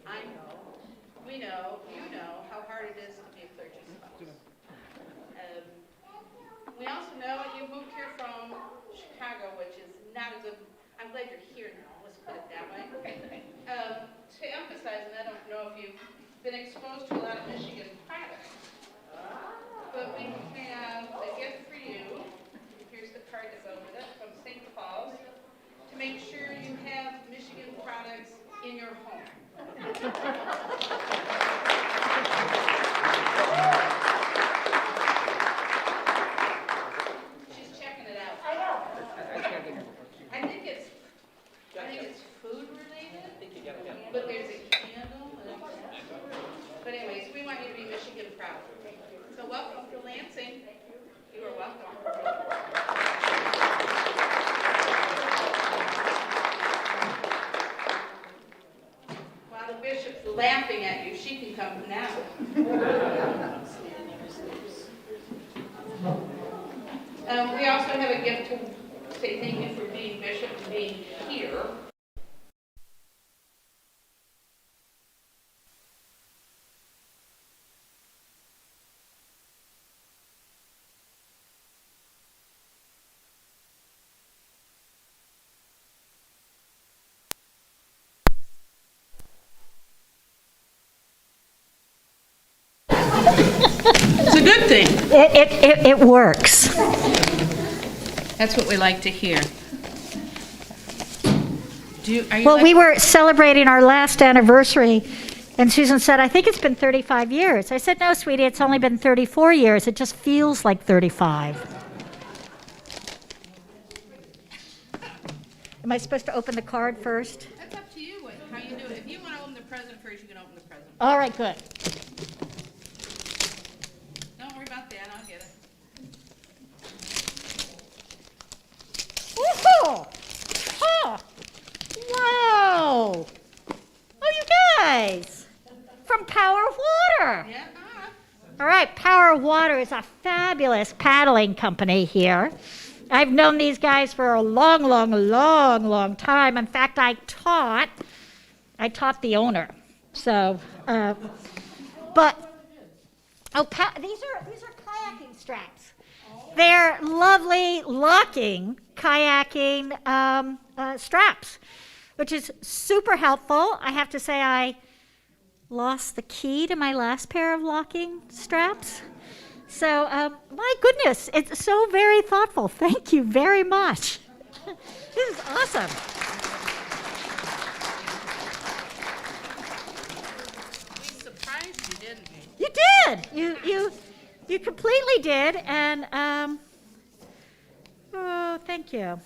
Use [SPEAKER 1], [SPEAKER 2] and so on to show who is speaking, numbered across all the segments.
[SPEAKER 1] I know, we know, you know how hard it is to be a clergy spouse. We also know you moved here from Chicago, which is not a good, I'm glad you're here now, let's put it that way. To emphasize, and I don't know if you've been exposed to a lot of Michigan products, but we have a gift for you. Here's the card that goes with it from St. Paul's to make sure you have Michigan products in your home. She's checking it out. I know. I think it's food related, but there's a candle. But anyways, we want you to be Michigan proud. So welcome to Lansing. You are welcome. While the bishop's laughing at you, she can come now. We also have a gift to say thank you for being bishop and being here. It's a good thing.
[SPEAKER 2] It works.
[SPEAKER 1] That's what we like to hear.
[SPEAKER 2] We were celebrating our last anniversary, and Susan said, I think it's been 35 years. I said, no, sweetie, it's only been 34 years. It just feels like 35. Am I supposed to open the card first?
[SPEAKER 1] That's up to you, how you do it. If you want to open the present first, you can open the present.
[SPEAKER 2] All right, good.
[SPEAKER 1] Don't worry about that, I'll get it.
[SPEAKER 2] Woohoo! Oh, wow! Oh, you guys! From Power of Water!
[SPEAKER 1] Yeah.
[SPEAKER 2] All right, Power of Water is a fabulous paddling company here. I've known these guys for a long time. In fact, I taught the owner. So, these are kayaking straps. They're lovely locking kayaking straps, which is super helpful. I have to say I lost the key to my last pair of locking straps. So, my goodness, it's so very thoughtful. Thank you very much. This is awesome.
[SPEAKER 1] We surprised you, didn't we?
[SPEAKER 2] You did. You completely did, and oh, thank you.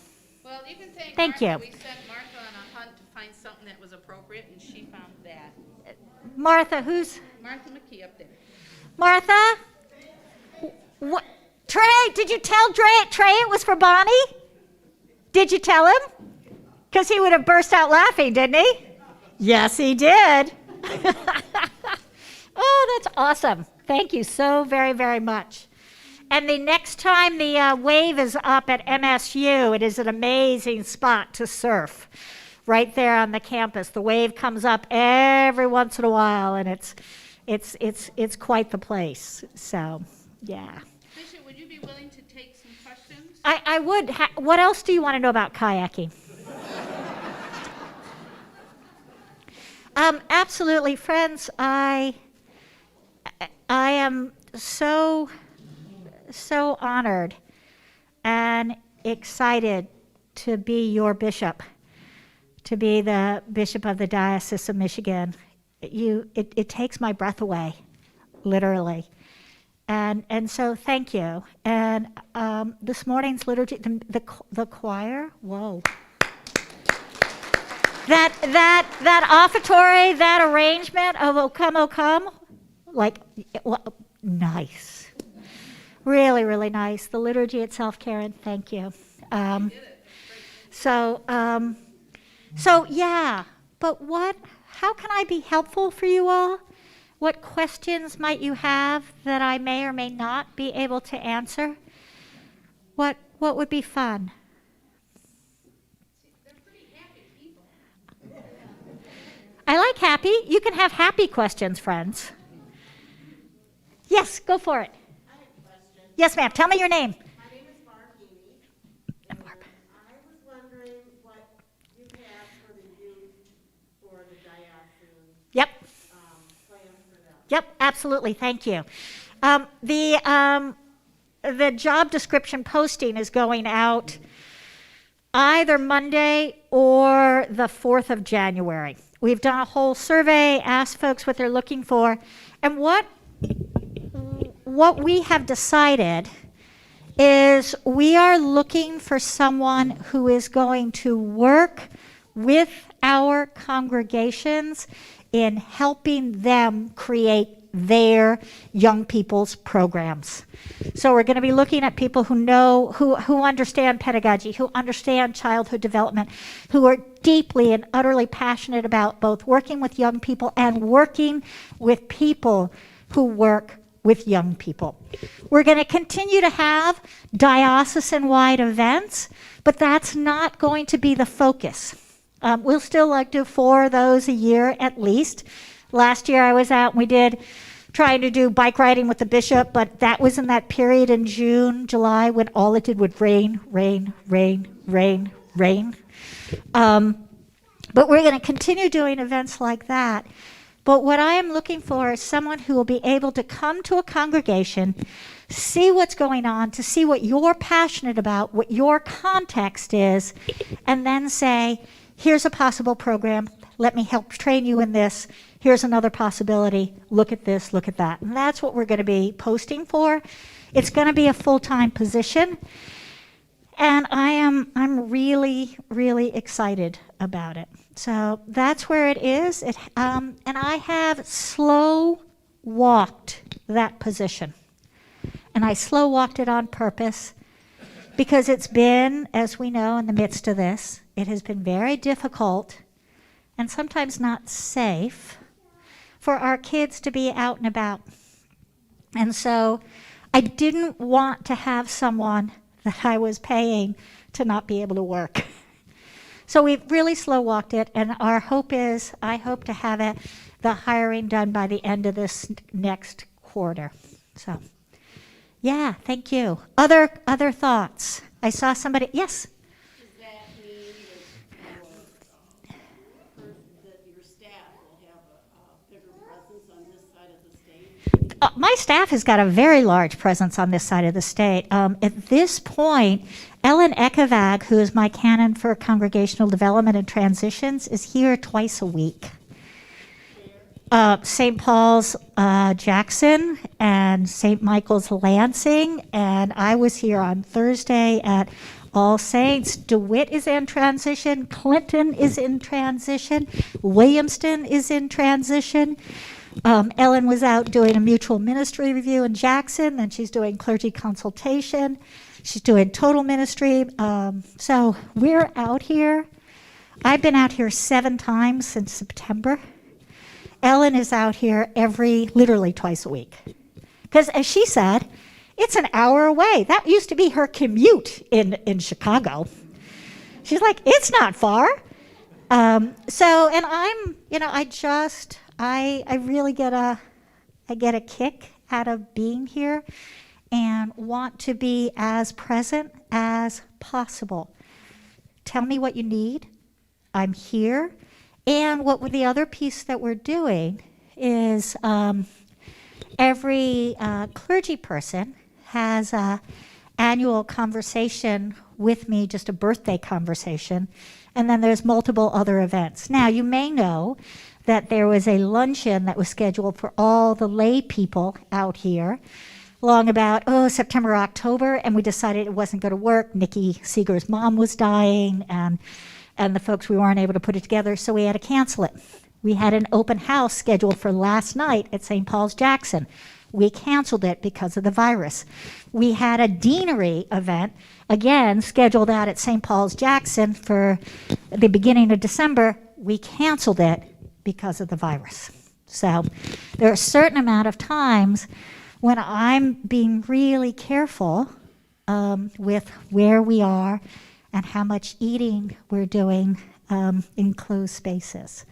[SPEAKER 1] Well, you can thank
[SPEAKER 2] Thank
[SPEAKER 1] Martha.
[SPEAKER 2] you.
[SPEAKER 1] We sent Martha on a hunt to find something that was appropriate, and she found that.
[SPEAKER 2] Martha, who's
[SPEAKER 1] Martha McKee up there.
[SPEAKER 2] Martha? What? Trey, did you tell Trey it was for Bonnie? Did you tell him? Because he would have burst out laughing, didn't he? Yes, he did. Oh, that's awesome. Thank you so very, very much. And the next time the wave is up at MSU, it is an amazing spot to surf. Right there on the campus, the wave comes up every once in a while, and it's quite the place. So, yeah.
[SPEAKER 1] Bishop, would you be willing to take some questions?
[SPEAKER 2] I would. What else do you want to know about kayaking? Absolutely, friends. I am so honored and excited to be your bishop, to be the bishop of the Diocese of Michigan. It takes my breath away, literally. And so thank you. And this morning's liturgy, the choir, whoa. That offertory, that arrangement of O come, like, well, nice. Really, really nice. The liturgy itself, Karen, thank you. So yeah, but how can I be helpful for you all? What questions might you have that I may or may not be able to answer? What would be fun?
[SPEAKER 1] They're pretty happy people.
[SPEAKER 2] I like happy. you can have happy questions, friends. Yes, go for it.
[SPEAKER 3] I have a question.
[SPEAKER 2] Yes, ma'am. Tell me your name.
[SPEAKER 3] My name is Barb Heaney, and I was wondering what you have for the youth for the diocese,
[SPEAKER 2] Yep.
[SPEAKER 3] plan for them.
[SPEAKER 2] Yep, absolutely. Thank you. The job description posting is going out either Monday or the 4th of January. We've done a whole survey, asked folks what they're looking for, and what we have decided is we are looking for someone who is going to work with our congregations in helping them create their young people's programs. So we're going to be looking at people who know, who understand pedagogy, who understand childhood development, who are deeply and utterly passionate about both working with young people and working with people who work with young people. We're going to continue to have diocesan-wide events, but that's not going to be the focus. We'll still like to do 4 of those a year at least. Last year I was out and we did trying to do bike riding with the bishop, but that was in that period in June, July, when all it did was rain. But we're going to continue doing events like that. But what I am looking for is someone who will be able to come to a congregation, see what's going on, to see what you're passionate about, what your context is, and then say, here's a possible program. Let me help train you in this. Here's another possibility. Look at this, look at that. And that's what we're going to be posting for. It's going to be a full-time position. And I'm really, really excited about it. So that's where it is. And I have slow walked that position. And I slow walked it on purpose because it's been, as we know, in the midst of this, it has been very difficult and sometimes not safe for our kids to be out and about. And so I didn't want to have someone that I was paying to not be able to work. So we've really slow walked it, and our hope is, I hope to have the hiring done by the end of this next quarter. So, yeah, thank you. Other thoughts? I saw somebody, yes?
[SPEAKER 3] Does that mean that your staff will have a bigger presence on this side of the state?
[SPEAKER 2] My staff has got a very large presence on this side of the state. At this point, Ellen Ekevag, who is my canon for congregational development and transitions, is here twice a week. St. Paul's Jackson and St. Michael's Lansing, and I was here on Thursday at All Saints. DeWitt is in transition, Clinton is in transition, Williamston is in transition. Ellen was out doing a mutual ministry review in Jackson, then she's doing clergy consultation. She's doing total ministry. So we're out here. I've been out here 7 times since September. Ellen is out here literally twice a week. Because as she said, it's an hour away. That used to be her commute in Chicago. She's like, it's not far. And I'm, I really get a kick out of being here and want to be as present as possible. Tell me what you need. I'm here. And the other piece that we're doing is every clergy person has an annual conversation with me, just a birthday conversation, and then there's multiple other events. Now, you may know that there was a luncheon that was scheduled for all the lay people out here long about, September, October, and we decided it wasn't going to work. Nikki Seeger's mom was dying, and the folks, we weren't able to put it together, so we had to cancel it. We had an open house scheduled for last night at St. Paul's Jackson. We canceled it because of the virus. We had a deanery event, again, scheduled out at St. Paul's Jackson for the beginning of December. We canceled it because of the virus. So there are a certain amount of times when I'm being really careful with where we are and how much eating we're doing in closed spaces.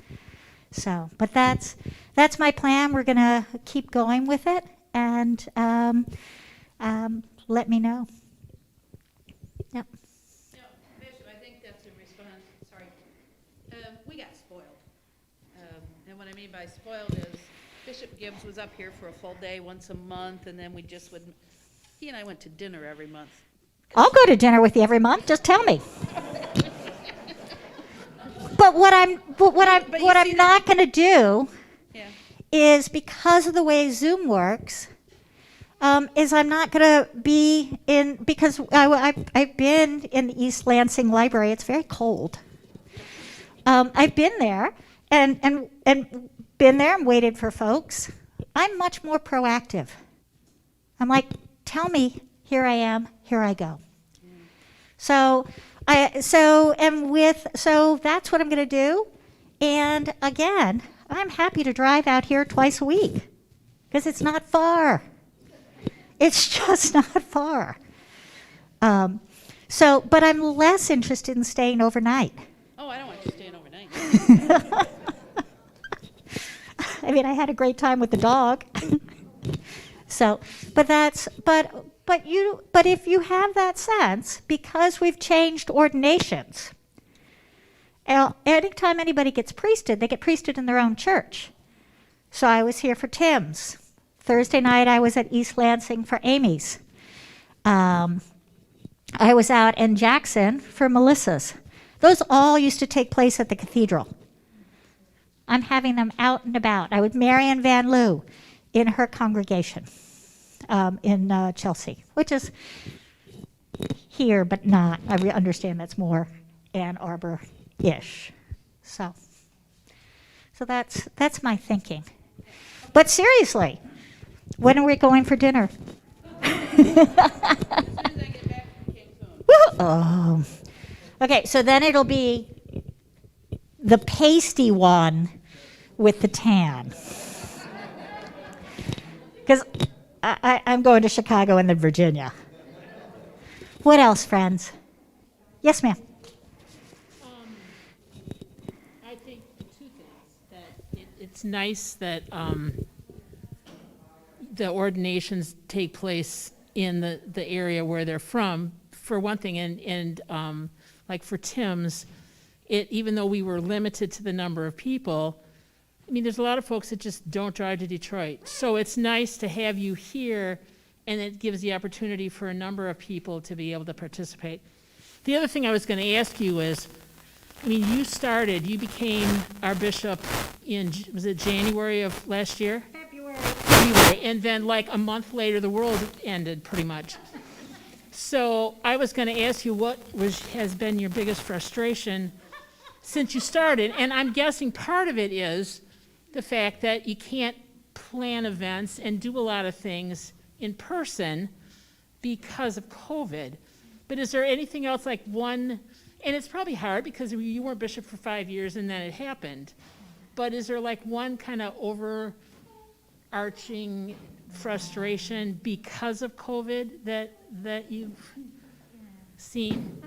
[SPEAKER 2] So, but that's my plan. We're going to keep going with it, and let me know. Yep.
[SPEAKER 1] No, Bishop, I think that's in response, sorry. We got spoiled. And what I mean by spoiled is Bishop Gibbs was up here for a full day once a month, and then he and I went to dinner every month.
[SPEAKER 2] I'll go to dinner with you every month. Just tell me. But what I'm not going to do
[SPEAKER 1] Yeah.
[SPEAKER 2] is, because of the way Zoom works, is I'm not going to be in, because I've been in the East Lansing Library. It's very cold. I've been there and been there and waited for folks. I'm much more proactive. I'm like, tell me, here I am, here I go. So that's what I'm going to do. And again, I'm happy to drive out here twice a week because it's not far. It's just not far. But I'm less interested in staying overnight.
[SPEAKER 1] Oh, I don't want you staying overnight.
[SPEAKER 2] I mean, I had a great time with the dog. So, but if you have that sense, because we've changed ordinations, anytime anybody gets priested, they get priested in their own church. So I was here for Tim's. Thursday night I was at East Lansing for Amy's. I was out in Jackson for Melissa's. Those all used to take place at the cathedral. I'm having them out and about. I with Marion Van Loo in her congregation in Chelsea, which is here, but not. I understand that's more Ann Arbor-ish. So that's my thinking. But seriously, when are we going for dinner?
[SPEAKER 1] As soon as I get back from Cancun.
[SPEAKER 2] Oh. Okay, so then it'll be the pasty one with the tan. Because I'm going to Chicago and then Virginia. What else, friends? Yes, ma'am.
[SPEAKER 4] I think two things. That it's nice that the ordinations take place in the area where they're from, for one thing, and like for Tim's, even though we were limited to the number of people, I mean, there's a lot of folks that just don't drive to Detroit. So it's nice to have you here, and it gives the opportunity for a number of people to be able to participate. The other thing I was going to ask you is, I mean, you became our bishop was it January of last year? February. And then like a month later, the world ended pretty much. So I was going to ask you what has been your biggest frustration since you started. And I'm guessing part of it is the fact that you can't plan events and do a lot of things in person because of COVID. But is there anything else, like one, and it's probably hard because you weren't bishop for 5 years and then it happened, but is there like one kind of overarching frustration because of COVID that you've seen?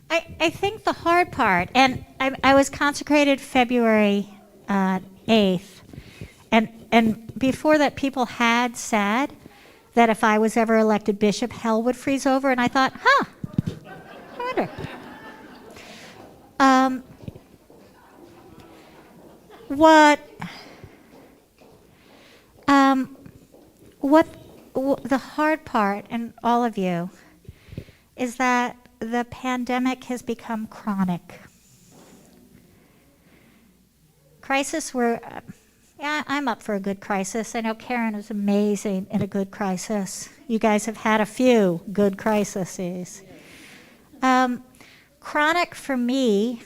[SPEAKER 2] I think the hard part, and I was consecrated February 8th, and before that people had said that if I was ever elected bishop, hell would freeze over, and I thought, I wonder. The hard part, and all of you, is that the pandemic has become chronic. Crisis I'm up for a good crisis. I know Karen is amazing in a good crisis. You guys have had a few good crises. Chronic for me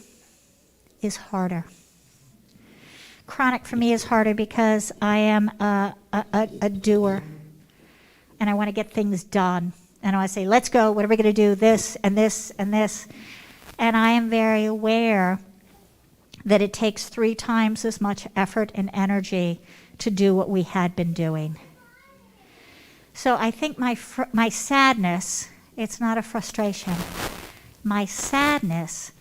[SPEAKER 2] is harder. Chronic for me is harder because I am a doer, and I want to get things done. And I want to say, let's go, what are we going to do, this and this and this. And I am very aware that it takes 3 times as much effort and energy to do what we had been doing. So I think my sadness, it's not a frustration. My sadness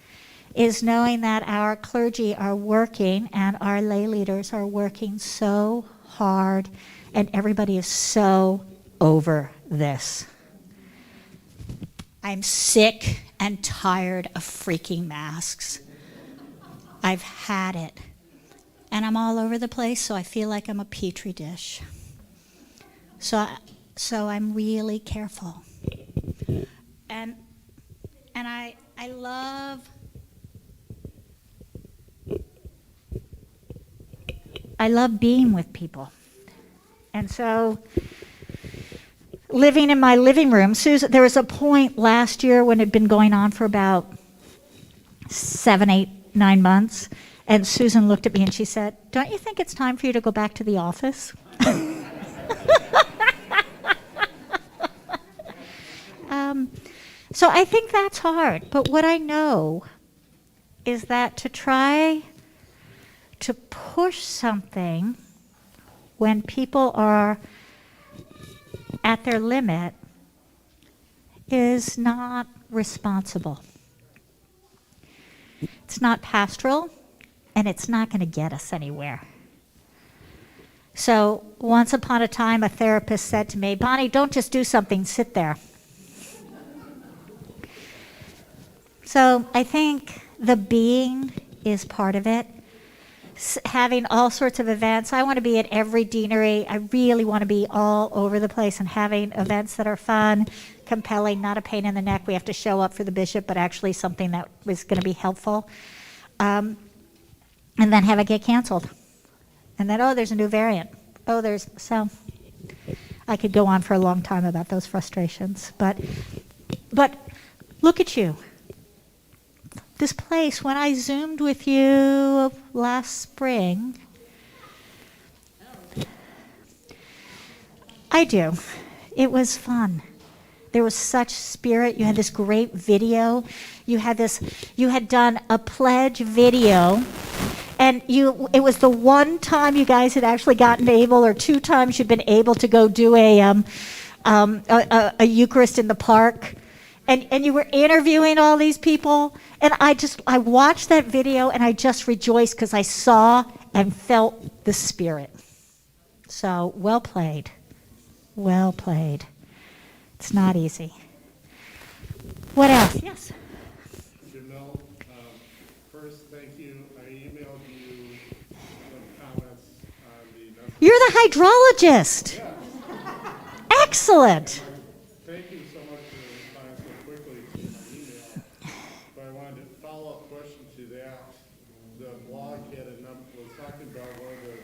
[SPEAKER 2] is knowing that our clergy are working and our lay leaders are working so hard, and everybody is so over this. I'm sick and tired of freaking masks. I've had it. And I'm all over the place, so I feel like I'm a petri dish. So I'm really careful. And I love being with people. And so living in my living room, Susan, there was a point last year when it had been going on for about 7, 8, 9 months, and Susan looked at me and she said, "Don't you think it's time for you to go back to the office?" So I think that's hard. But what I know is that to try to push something when people are at their limit is not responsible. It's not pastoral, and it's not going to get us anywhere. So once upon a time, a therapist said to me, "Bonnie, don't just do something, sit there." So I think the being is part of it. Having all sorts of events. I want to be at every deanery. I really want to be all over the place and having events that are fun, compelling, not a pain in the neck. We have to show up for the bishop, but actually something that was going to be helpful. And then have it get canceled. And then, oh, there's a new variant. So I could go on for a long time about those frustrations. But look at you. This place, when I Zoomed with you last spring, I do. It was fun. There was such spirit. You had this great video. You had done a pledge video, and it was the one time you guys had actually gotten able, or 2 times you'd been able to go do a Eucharist in the park. And you were interviewing all these people, and I watched that video, and I just rejoiced because I saw and felt the Spirit. So, well played. Well played. It's not easy. What else? Yes?
[SPEAKER 5] Jamil, first, thank you. I emailed you some comments on the message.
[SPEAKER 2] You're the hydrologist.
[SPEAKER 5] Yeah.
[SPEAKER 2] Excellent.
[SPEAKER 5] Thank you so much for responding so quickly to my email. But I wanted to follow-up question to that. The blog was talking about one of the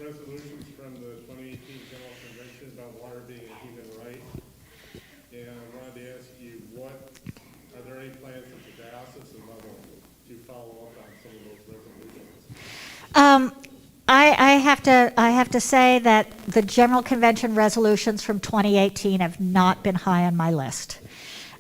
[SPEAKER 5] resolutions from the 2018 General Convention about water being a human right. And I wanted to ask you, are there any plans at the diocesan level to follow up on some of those resolutions?
[SPEAKER 2] I have to say that the General Convention resolutions from 2018 have not been high on my list.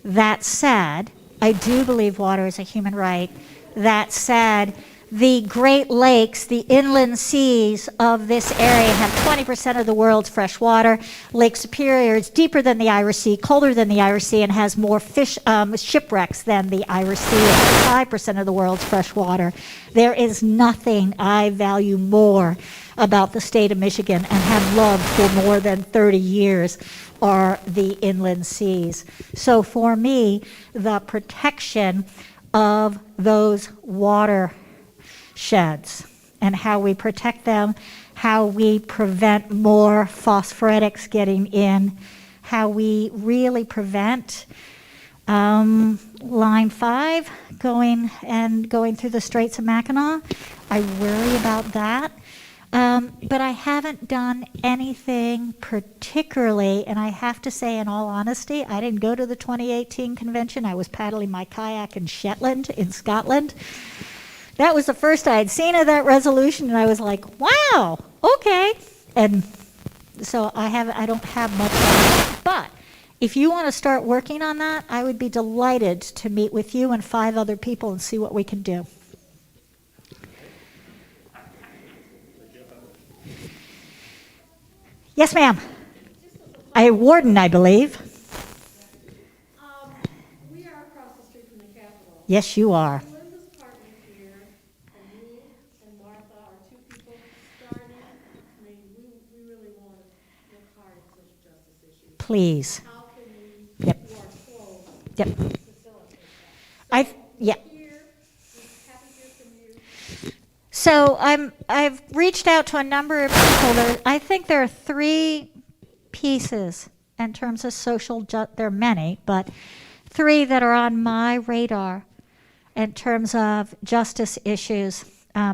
[SPEAKER 2] That said, I do believe water is a human right. That said, the Great Lakes, the inland seas of this area have 20% of the world's fresh water. Lake Superior is deeper than the Irish Sea, colder than the Irish Sea, and has more shipwrecks than the Irish Sea. It has 5% of the world's fresh water. There is nothing I value more about the state of Michigan and have loved for more than 30 years are the inland seas. So for me, the protection of those water sheds and how we protect them, how we prevent more phosphoretics getting in, how we really prevent Line 5 going through the Straits of Mackinac. I worry about that. But I haven't done anything particularly, and I have to say, in all honesty, I didn't go to the 2018 convention. I was paddling my kayak in Shetland, in Scotland. That was the first I had seen of that resolution, and I was like, wow, okay. And so I don't have much on it. But if you want to start working on that, I would be delighted to meet with you and 5 other people and see what we can do. Yes, ma'am. A warden, I believe.
[SPEAKER 6] We are across the street from the Capitol.
[SPEAKER 2] Yes, you are.
[SPEAKER 6] Linda
[SPEAKER 2] please.
[SPEAKER 3] How can we,
[SPEAKER 2] Yep.
[SPEAKER 3] who are closed,
[SPEAKER 2] Yep.
[SPEAKER 3] facilitate that?
[SPEAKER 2] I, yeah.
[SPEAKER 3] Here, we haven't heard from you.
[SPEAKER 2] So I've reached out to a number of people. I think there are 3 pieces in terms of there are many, but 3 that are on my radar in terms of justice issues,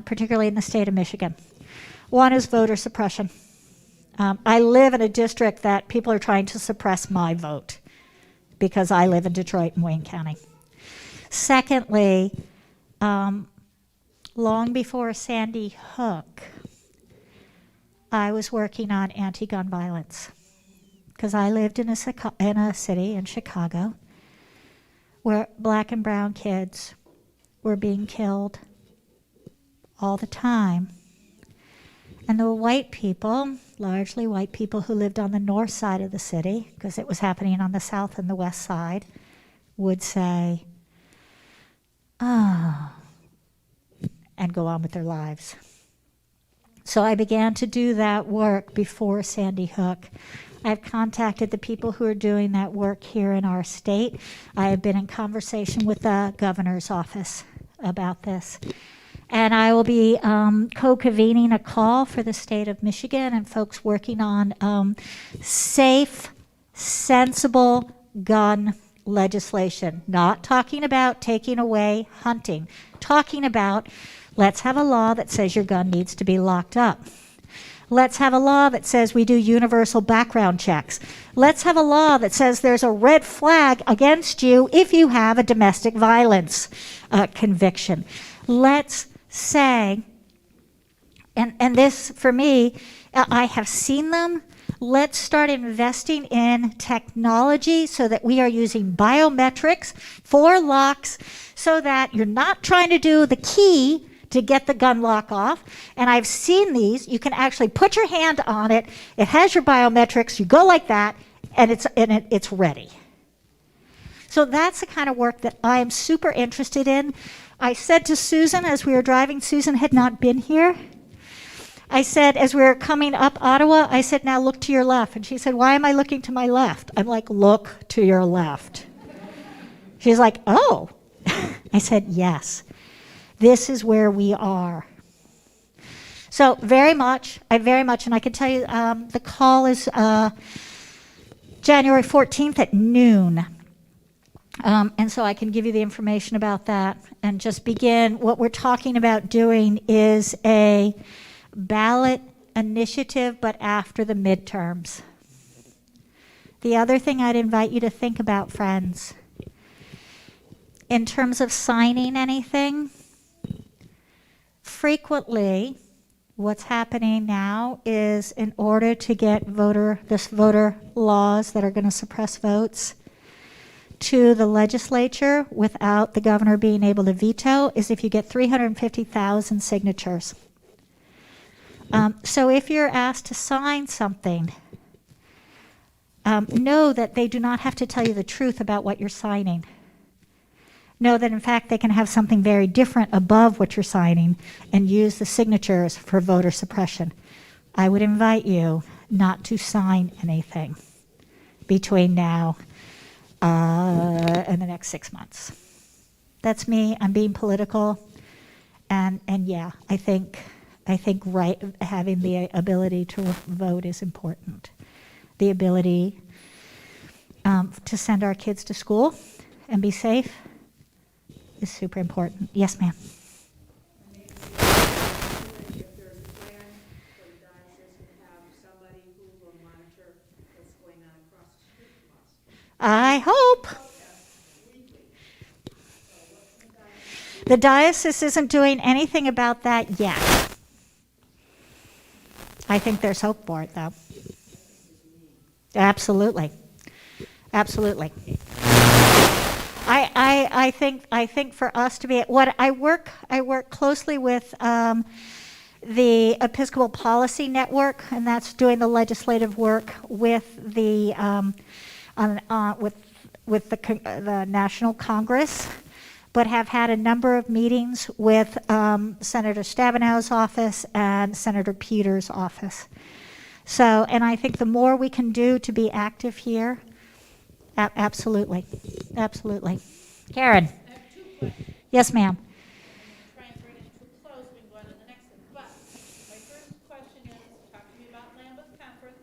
[SPEAKER 2] particularly in the state of Michigan. One is voter suppression. I live in a district that people are trying to suppress my vote because I live in Detroit and Wayne County. Secondly, long before Sandy Hook, I was working on anti-gun violence because I lived in a city in Chicago where black and brown kids were being killed all the time. And the white people, largely white people who lived on the north side of the city, because it was happening on the south and the west side, would say, oh, and go on with their lives. So I began to do that work before Sandy Hook. I've contacted the people who are doing that work here in our state. I have been in conversation with the governor's office about this. And I will be co-convening a call for the state of Michigan and folks working on safe, sensible gun legislation. Not talking about taking away hunting. Talking about, let's have a law that says your gun needs to be locked up. Let's have a law that says we do universal background checks. Let's have a law that says there's a red flag against you if you have a domestic violence conviction. Let's say, and this for me, I have seen them. Let's start investing in technology so that we are using biometrics for locks so that you're not trying to do the key to get the gun lock off. And I've seen these. You can actually put your hand on it. It has your biometrics. You go like that, and it's ready. So that's the kind of work that I am super interested in. I said to Susan as we were driving, Susan had not been here. I said, as we were coming up Ottawa, I said, now look to your left. And she said, why am I looking to my left? I'm like, look to your left. She's like, oh. I said, yes. This is where we are. So very much, and I can tell you the call is January 14th at noon. And so I can give you the information about that and just begin. What we're talking about doing is a ballot initiative, but after the midterms. The other thing I'd invite you to think about, friends, in terms of signing anything, frequently what's happening now is in order to get voter laws that are going to suppress votes to the legislature without the governor being able to veto is if you get 350,000 signatures. So if you're asked to sign something, know that they do not have to tell you the truth about what you're signing. Know that in fact they can have something very different above what you're signing and use the signatures for voter suppression. I would invite you not to sign anything between now and the next 6 months. That's me. I'm being political, and yeah, I think having the ability to vote is important. The ability to send our kids to school and be safe is super important. Yes, ma'am.
[SPEAKER 3] If there's a plan for the diocese to have somebody who will monitor what's going on across the street from us.
[SPEAKER 2] I hope. The diocese isn't doing anything about that yet. I think there's hope for it, though. Absolutely. Absolutely. I think for us to be what I work closely with the Episcopal Policy Network, and that's doing the legislative work with the with the National Congress, but have had a number of meetings with Senator Stabenow's office and Senator Peters' office. So, and I think the more we can do to be active here, absolutely, absolutely. Karen?
[SPEAKER 1] I have two questions.
[SPEAKER 2] Yes, ma'am.
[SPEAKER 1] Try and bring it to a close, we can go on to the next one. But my first question is, talk to me about Lambeth Conference.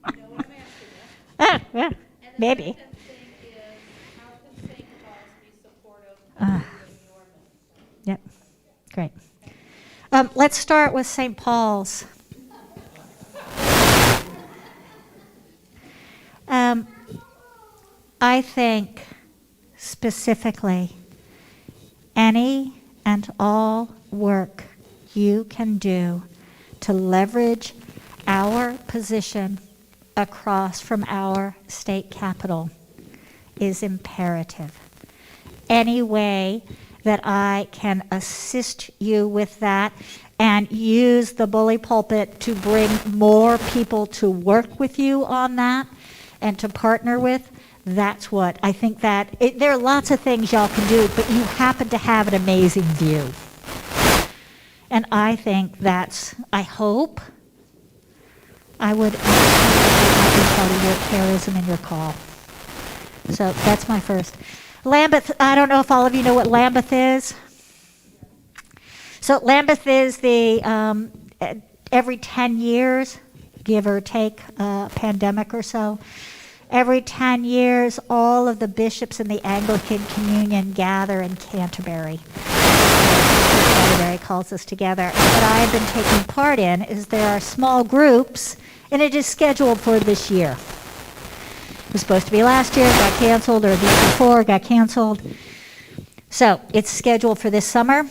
[SPEAKER 1] You know what I'm asking you.
[SPEAKER 2] Yeah,
[SPEAKER 1] And the
[SPEAKER 2] maybe.
[SPEAKER 1] second thing is, how can St. Paul's be supportive
[SPEAKER 2] Uh.
[SPEAKER 1] of your mission?
[SPEAKER 2] Yep, great. Let's start with St. Paul's. I think specifically any and all work you can do to leverage our position across from our state capital is imperative. Any way that I can assist you with that and use the bully pulpit to bring more people to work with you on that and to partner with, that's what I think that there are lots of things y'all can do, but you happen to have an amazing view. And I think that's, I hope, I would part of your charism and your call. So that's my first. Lambeth, I don't know if all of you know what Lambeth is. So Lambeth is the, every 10 years, give or take a pandemic or so, every 10 years, all of the bishops in the Anglican Communion gather in Canterbury. Canterbury calls us together. And what I've been taking part in is there are small groups, and it is scheduled for this year. It was supposed to be last year, got canceled, or the year before, got canceled. So it's scheduled for this summer.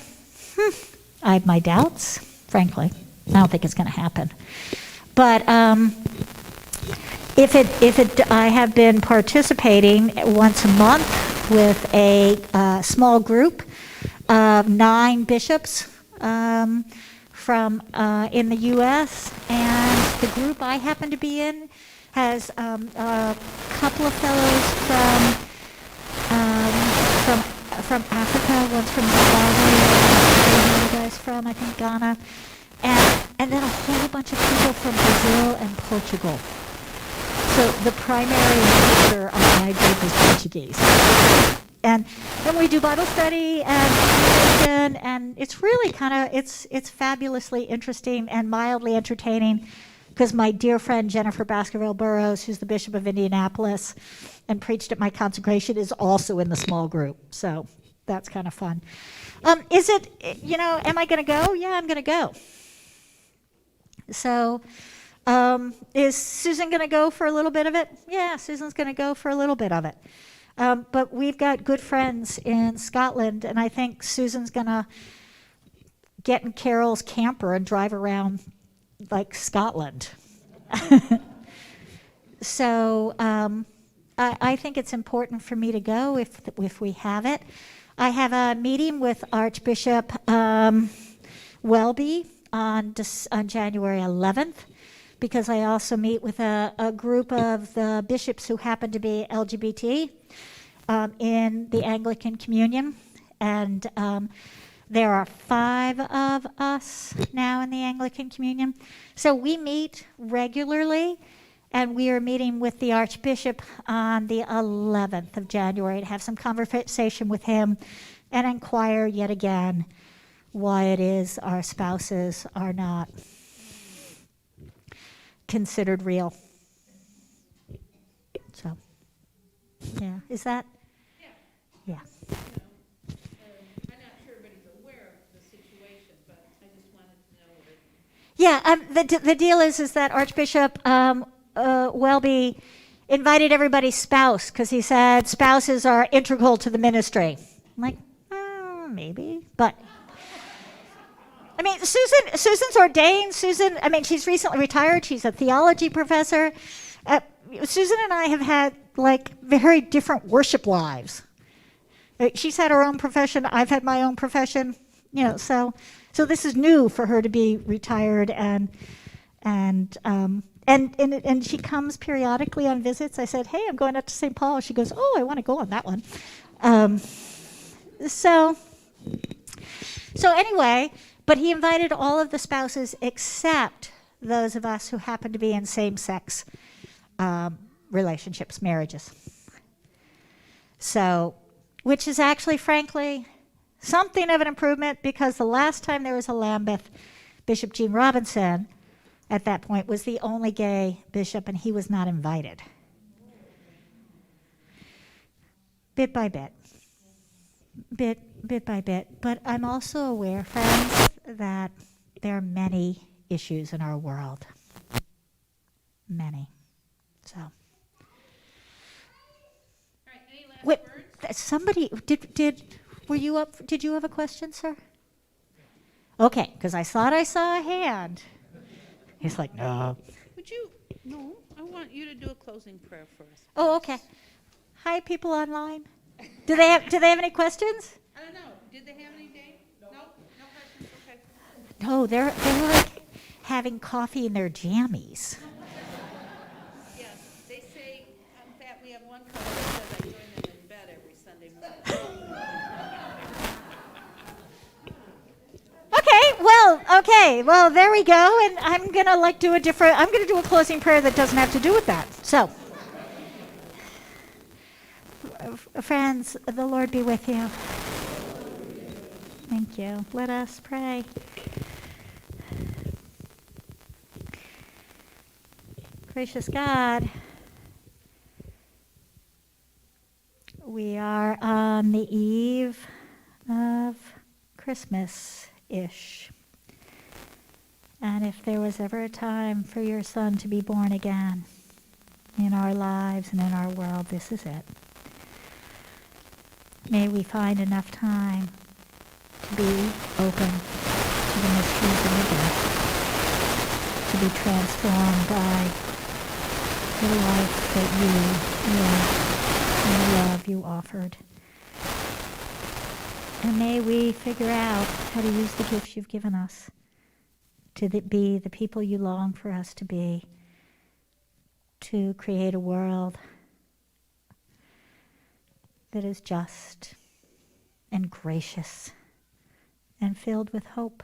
[SPEAKER 2] I have my doubts, frankly. I don't think it's going to happen. But I have been participating once a month with a small group of 9 bishops from in the U.S. And the group I happen to be in has a couple of fellows from Africa, one's from Zimbabwe, where you guys from, I think Ghana, and then a whole bunch of people from Brazil and Portugal. So the primary speaker of my group is Portuguese. And we do Bible study and it's really it's fabulously interesting and mildly entertaining, because my dear friend Jennifer Baskerville-Burroughs, who's the Bishop of Indianapolis and preached at my consecration, is also in the small group. So that's kind of fun. Am I going to go? Yeah, I'm going to go. So is Susan going to go for a little bit of it? Yeah, Susan's going to go for a little bit of it. But we've got good friends in Scotland, and I think Susan's going to get in Carol's camper and drive around like Scotland. So I think it's important for me to go if we have it. I have a meeting with Archbishop Welby on January 11th, because I also meet with a group of the bishops who happen to be LGBT in the Anglican Communion. And there are 5 of us now in the Anglican Communion. So we meet regularly, and we are meeting with the Archbishop on the 11th of January to have some conversation with him and inquire yet again why it is our spouses are not considered real. So, yeah, is that? Yeah.
[SPEAKER 1] I'm not sure everybody's aware of the situation, but I just wanted to know that.
[SPEAKER 2] Yeah, the deal is that Archbishop Welby invited everybody's spouse, because he said spouses are integral to the ministry. I'm like, maybe, but I mean, Susan's ordained. Susan, I mean, she's recently retired. She's a theology professor. Susan and I have had like very different worship lives. She's had her own profession. I've had my own profession. So this is new for her to be retired, and she comes periodically on visits. I said, hey, I'm going up to St. Paul. She goes, oh, I want to go on that one. So anyway, But he invited all of the spouses except those of us who happen to be in same-sex relationships, marriages. So, which is actually, frankly, something of an improvement, because the last time there was a Lambeth, Bishop Gene Robinson, at that point, was the only gay bishop, and he was not invited. Bit by bit. Bit by bit. But I'm also aware, friends, that there are many issues in our world. Many. So.
[SPEAKER 1] All right, any last
[SPEAKER 2] Wait,
[SPEAKER 1] words?
[SPEAKER 2] somebody, were you up, did you have a question, sir? Okay, because I thought I saw a hand. He's like, no.
[SPEAKER 1] Would you, no, I want you to do a closing prayer for us.
[SPEAKER 2] Oh, okay. Hi, people online. Do they have any questions?
[SPEAKER 1] I don't know, did they have any, Dave? No? No questions, okay.
[SPEAKER 2] No, they're like having coffee in their jammies.
[SPEAKER 1] Yeah, they say, in fact, we have one couple that says I join them in bed every Sunday morning.
[SPEAKER 2] Okay, well, there we go. And I'm going to do a closing prayer that doesn't have to do with that. So, friends, the Lord be with you. Thank you. Let us pray. Gracious God, we are on the eve of Christmas-ish. And if there was ever a time for your Son to be born again in our lives and in our world, this is it. May we find enough time to be open to the mysteries of your death, to be transformed by the life that you lived and the love you offered. And may we figure out how to use the gifts you've given us to be the people you long for us to be, to create a world that is just and gracious and filled with hope.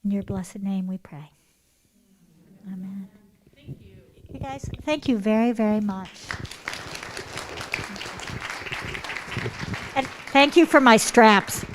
[SPEAKER 2] In your blessed name we pray. Amen.
[SPEAKER 1] Thank you.
[SPEAKER 2] You guys, thank you very, very much. And thank you for my straps.